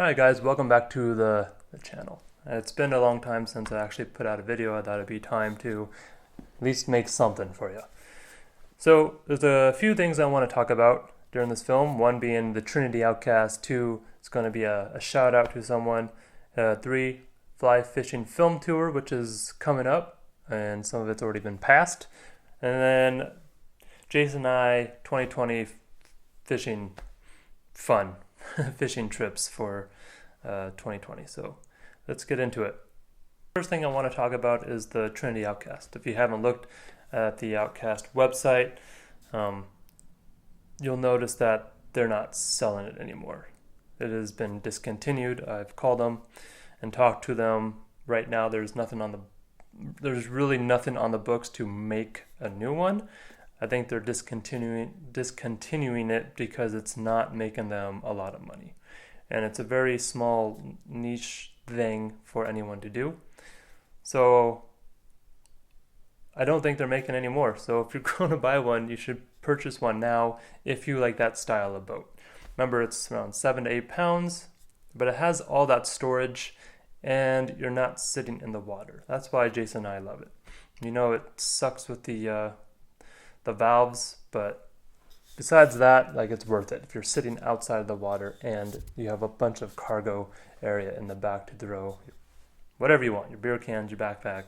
Hi guys, welcome back to the channel. It's been a long time since I actually put out a video. I thought it'd be time to at least make something for you. So there's a few things I want to talk about during this film. One being the Trinity Outcast. Two, it's going to be a shout out to someone. Three, fly fishing film tour, which is coming up, and some of it's already been passed. And then Jason and I 2020 fishing fun. Fishing trips for 2020. So let's get into it. First thing I want to talk about is the Trinity Outcast. If you haven't looked at the Outcast website, you'll notice that they're not selling it anymore. It has been discontinued. I've called them and talked to them. Right now there's really nothing on the books to make a new one. I think they're discontinuing it because it's not making them a lot of money. And it's a very small niche thing for anyone to do. So I don't think they're making any more. So if you're going to buy one, you should purchase one now if you like that style of boat. Remember, it's around 7 to 8 pounds, but it has all that storage and you're not sitting in the water. That's why Jason and I love it. You know, it sucks with the valves, but besides that, like, it's worth it if you're sitting outside of the water and you have a bunch of cargo area in the back to throw whatever you want, your beer cans, your backpack,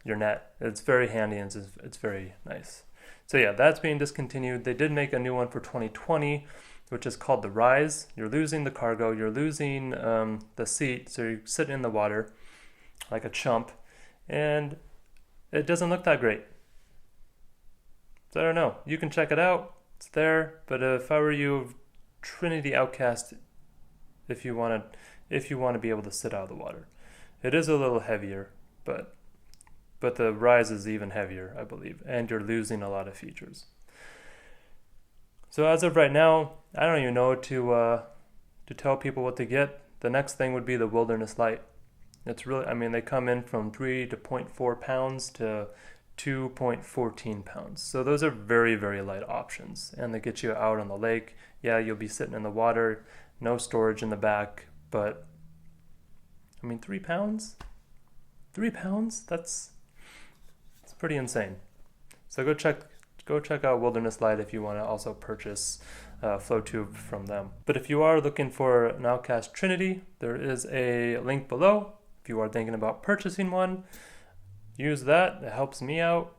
your net. It's very handy and it's very nice. So yeah, that's being discontinued. They did make a new one for 2020, which is called the Rise. You're losing the cargo, you're losing the seat, so you're sitting in the water like a chump, and it doesn't look that great. So I don't know. You can check it out. It's there. But if I were you, Trinity Outcast, if you want to be able to sit out of the water, it is a little heavier, but the Rise is even heavier, I believe, and you're losing a lot of features. So as of right now, I don't even know to tell people what to get. The next thing would be the Wilderness Lite. It's really, I mean, they come in from 3 to 0.4 pounds to 2.14 pounds. So those are very, very light options, and they get you out on the lake. Yeah, you'll be sitting in the water, no storage in the back, but I mean, 3 pounds? 3 pounds? That's pretty insane. So go check out Wilderness Lite if you want to also purchase flow tube from them. But if you are looking for an Outcast Trinity, there is a link below. If you are thinking about purchasing one, use that. It helps me out,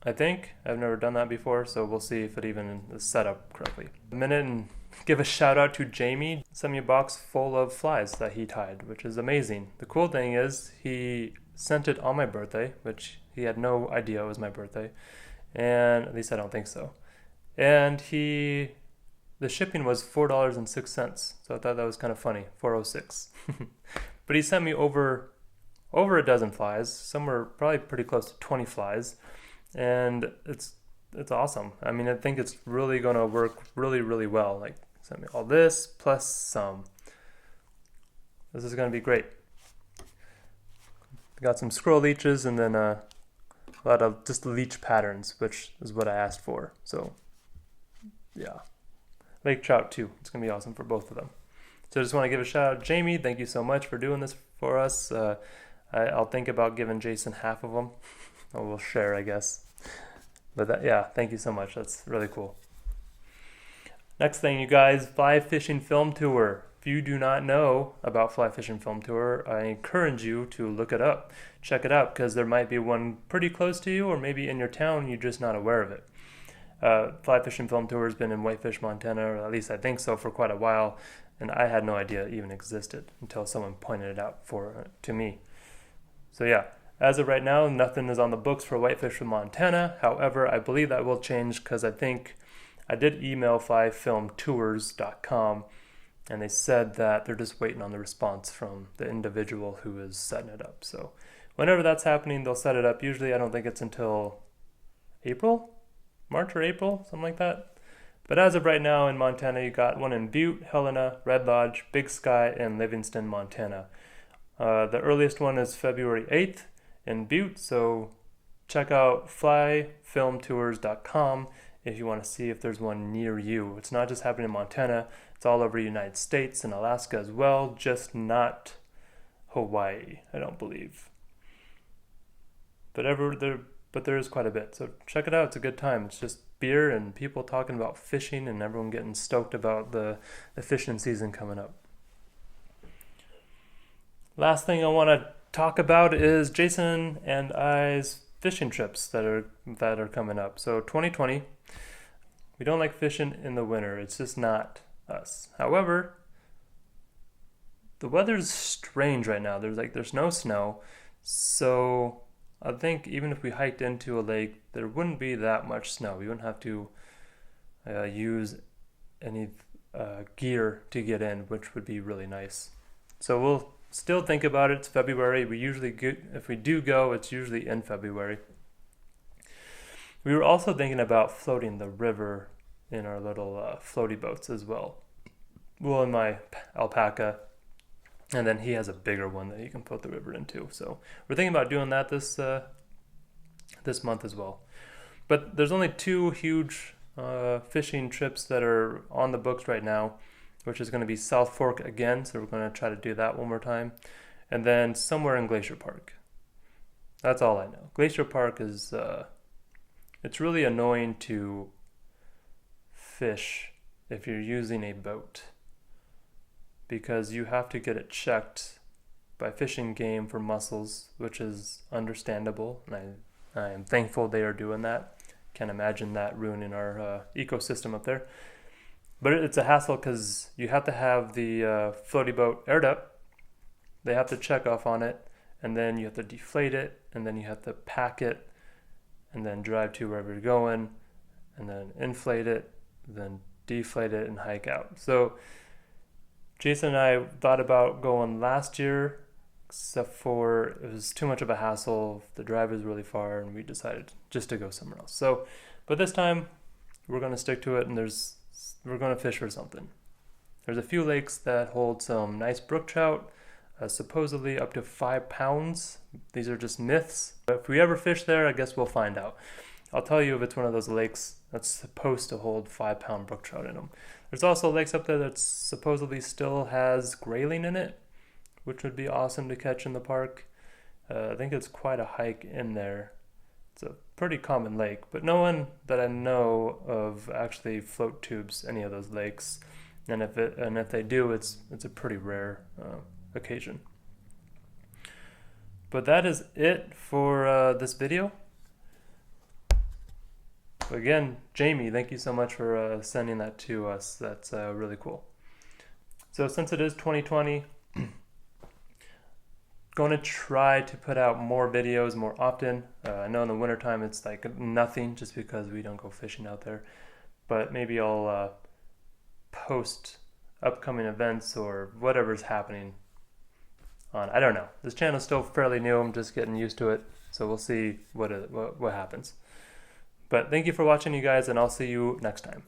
I think. I've never done that before, so we'll see if it even is set up correctly. A minute and give a shout out to Jamie. Sent me a box full of flies that he tied, which is amazing. The cool thing is he sent it on my birthday, which he had no idea it was my birthday, and at least I don't think so. And the shipping was $4.06, so I thought that was kind of funny, 406. But he sent me over a dozen flies. Some were probably pretty close to 20 flies, and it's awesome. I mean, I think it's really going to work really, really well. Like, send me all this plus some. This is going to be great. Got some squirrel leeches and then a lot of just leech patterns, which is what I asked for. So yeah, lake trout too. It's going to be awesome for both of them. So I just want to give a shout out, Jamie. Thank you so much for doing this for us. I'll think about giving Jason half of them. Or we'll share, I guess. But yeah, thank you so much. That's really cool. Next thing, you guys, fly fishing film tour. If you do not know about fly fishing film tour, I encourage you to look it up. Check it out, because there might be one pretty close to you, or maybe in your town, you're just not aware of it. Fly fishing film tour has been in Whitefish, Montana, or at least I think so, for quite a while. And I had no idea it even existed until someone pointed it out to me. So yeah, as of right now, nothing is on the books for Whitefish from Montana. However, I believe that will change, because I think I did email flyfilmtours.com, and they said that they're just waiting on the response from the individual who is setting it up. So whenever that's happening, they'll set it up. Usually I don't think it's until March or April, something like that. But as of right now in Montana, you got one in Butte, Helena, Red Lodge, Big Sky, and Livingston, Montana. The earliest one is February 8th in Butte, so check out flyfilmtours.com if you want to see if there's one near you. It's not just happening in Montana, it's all over the United States and Alaska as well, just not Hawaii, I don't believe. But there is quite a bit, so check it out. It's a good time. It's just beer and people talking about fishing and everyone getting stoked about the fishing season coming up. Last thing I want to talk about is Jason and I's fishing trips that are coming up. So 2020, we don't like fishing in the winter. It's just not us. However, the weather's strange right now. There's no snow, so I think even if we hiked into a lake, there wouldn't be that much snow. We wouldn't have to use any gear to get in, which would be really nice. So we'll still think about it. It's February. If we do go, it's usually in February. We were also thinking about floating the river in our little floaty boats as well. Well, in my alpaca, and then he has a bigger one that he can float the river into. So we're thinking about doing that this month as well. But there's only 2 huge fishing trips that are on the books right now, which is going to be South Fork again, so we're going to try to do that one more time, and then somewhere in Glacier Park. That's all I know. Glacier Park is, it's really annoying to fish if you're using a boat, because you have to get it checked by Fish and Game for mussels, which is understandable, and I am thankful they are doing that. Can't imagine that ruining our ecosystem up there. But it's a hassle because you have to have the floaty boat aired up. They have to check off on it, and then you have to deflate it, and then you have to pack it, and then drive to wherever you're going, and then inflate it, then deflate it, and hike out. So Jason and I thought about going last year, except for it was too much of a hassle. The drive is really far, and we decided just to go somewhere else. So, but this time we're going to stick to it, and we're going to fish for something. There's a few lakes that hold some nice brook trout, supposedly up to 5 pounds. These are just myths. But if we ever fish there, I guess we'll find out. I'll tell you if it's one of those lakes that's supposed to hold 5-pound brook trout in them. There's also lakes up there that supposedly still has grayling in it, which would be awesome to catch in the park. I think it's quite a hike in there. It's a pretty common lake, but no one that I know of actually float tubes any of those lakes. And if they do, it's a pretty rare occasion. But that is it for this video. Again, Jamie, thank you so much for sending that to us. That's really cool. So since it is 2020, going to try to put out more videos more often. I know in the wintertime it's like nothing just because we don't go fishing out there. But maybe I'll post upcoming events or whatever's happening on. I don't know. This channel's still fairly new. I'm just getting used to it. So we'll see what happens. But thank you for watching, you guys, and I'll see you next time.